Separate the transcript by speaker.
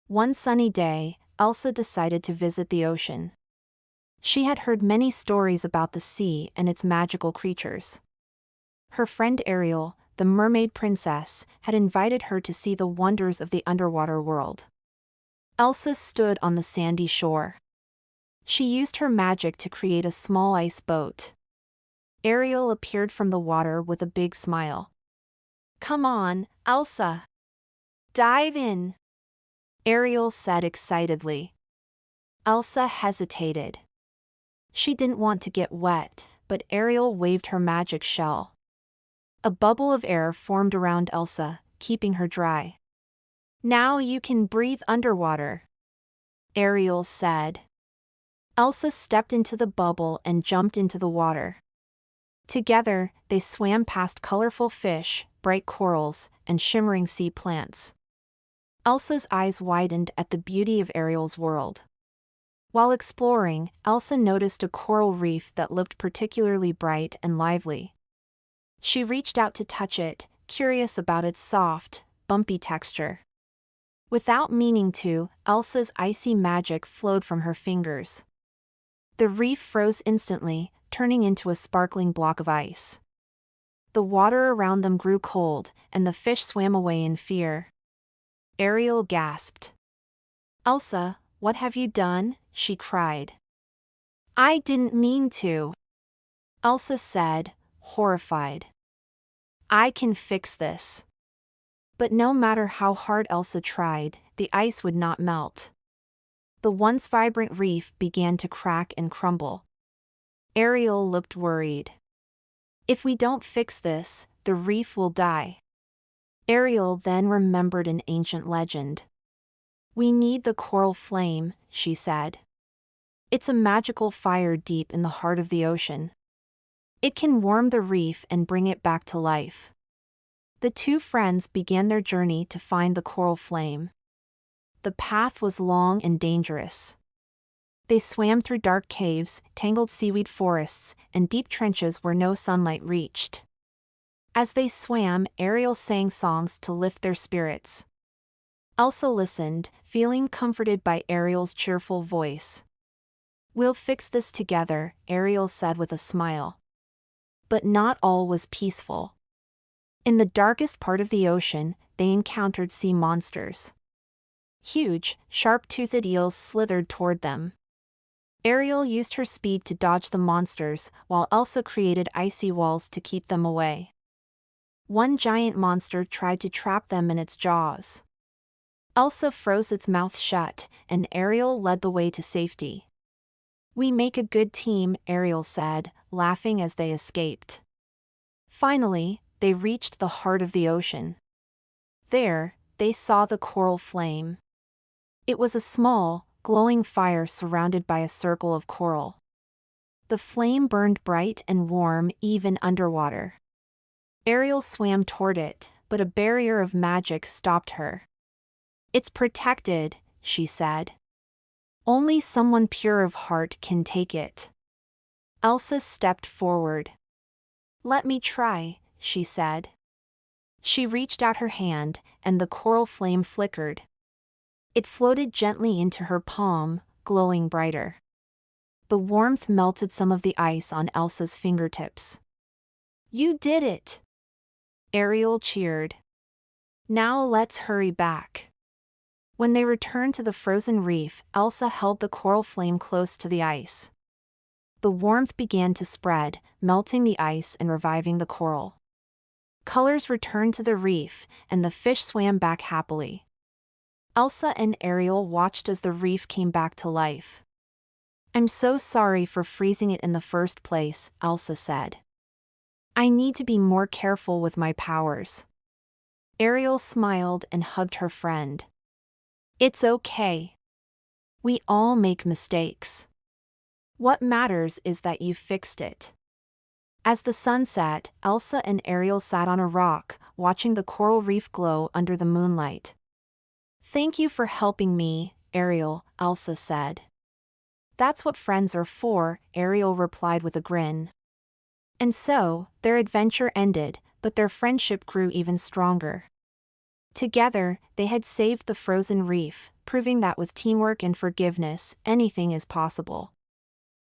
Speaker 1: One sunny day, Elsa decided to visit the ocean. She had heard many stories about the sea and its magical creatures. Her friend Ariel, the mermaid princess, had invited her to see the wonders of the underwater world. Elsa stood on the sandy shore. She used her magic to create a small ice boat. Ariel appeared from the water with a big smile. "Come on, Elsa. Dive in," Ariel said excitedly. Elsa hesitated. She didn't want to get wet, but Ariel waved her magic shell. A bubble of air formed around Elsa, keeping her dry. "Now you can breathe underwater," Ariel said. Elsa stepped into the bubble and jumped into the water. Together, they swam past colorful fish, bright corals, and shimmering sea plants. Elsa's eyes widened at the beauty of Ariel's world. While exploring, Elsa noticed a coral reef that looked particularly bright and lively. She reached out to touch it, curious about its soft, bumpy texture. Without meaning to, Elsa's icy magic flowed from her fingers. The reef froze instantly, turning into a sparkling block of ice. The water around them grew cold, and the fish swam away in fear. Ariel gasped. "Elsa, what have you done?" she cried. "I didn't mean to," Elsa said, horrified. "I can fix this." But no matter how hard Elsa tried, the ice would not melt. The once vibrant reef began to crack and crumble. Ariel looked worried. "If we don't fix this, the reef will die." Ariel then remembered an ancient legend. "We need the coral flame," she said. "It's a magical fire deep in the heart of the ocean. It can warm the reef and bring it back to life." The two friends began their journey to find the coral flame. The path was long and dangerous. They swam through dark caves, tangled seaweed forests, and deep trenches where no sunlight reached. As they swam, Ariel sang songs to lift their spirits. Elsa listened, feeling comforted by Ariel's cheerful voice. "We'll fix this together," Ariel said with a smile. But not all was peaceful. In the darkest part of the ocean, they encountered sea monsters. Huge, sharp-toothed eels slithered toward them. Ariel used her speed to dodge the monsters, while Elsa created icy walls to keep them away. One giant monster tried to trap them in its jaws. Elsa froze its mouth shut, and Ariel led the way to safety. "We make a good team," Ariel said, laughing as they escaped. Finally, they reached the heart of the ocean. There, they saw the coral flame. It was a small, glowing fire surrounded by a circle of coral. The flame burned bright and warm even underwater. Ariel swam toward it, but a barrier of magic stopped her. "It's protected," she said. "Only someone pure of heart can take it." Elsa stepped forward. "Let me try," she said. She reached out her hand, and the coral flame flickered. It floated gently into her palm, glowing brighter. The warmth melted some of the ice on Elsa's fingertips. "You did it!" Ariel cheered. "Now let's hurry back." When they returned to the frozen reef, Elsa held the coral flame close to the ice. The warmth began to spread, melting the ice and reviving the coral. Colors returned to the reef, and the fish swam back happily. Elsa and Ariel watched as the reef came back to life. "I'm so sorry for freezing it in the first place," Elsa said. "I need to be more careful with my powers." Ariel smiled and hugged her friend. "It's okay. We all make mistakes. What matters is that you fixed it." As the sun set, Elsa and Ariel sat on a rock, watching the coral reef glow under the moonlight. "Thank you for helping me, Ariel," Elsa said. "That's what friends are for," Ariel replied with a grin. And so, their adventure ended, but their friendship grew even stronger. Together, they had saved the frozen reef, proving that with teamwork and forgiveness, anything is possible.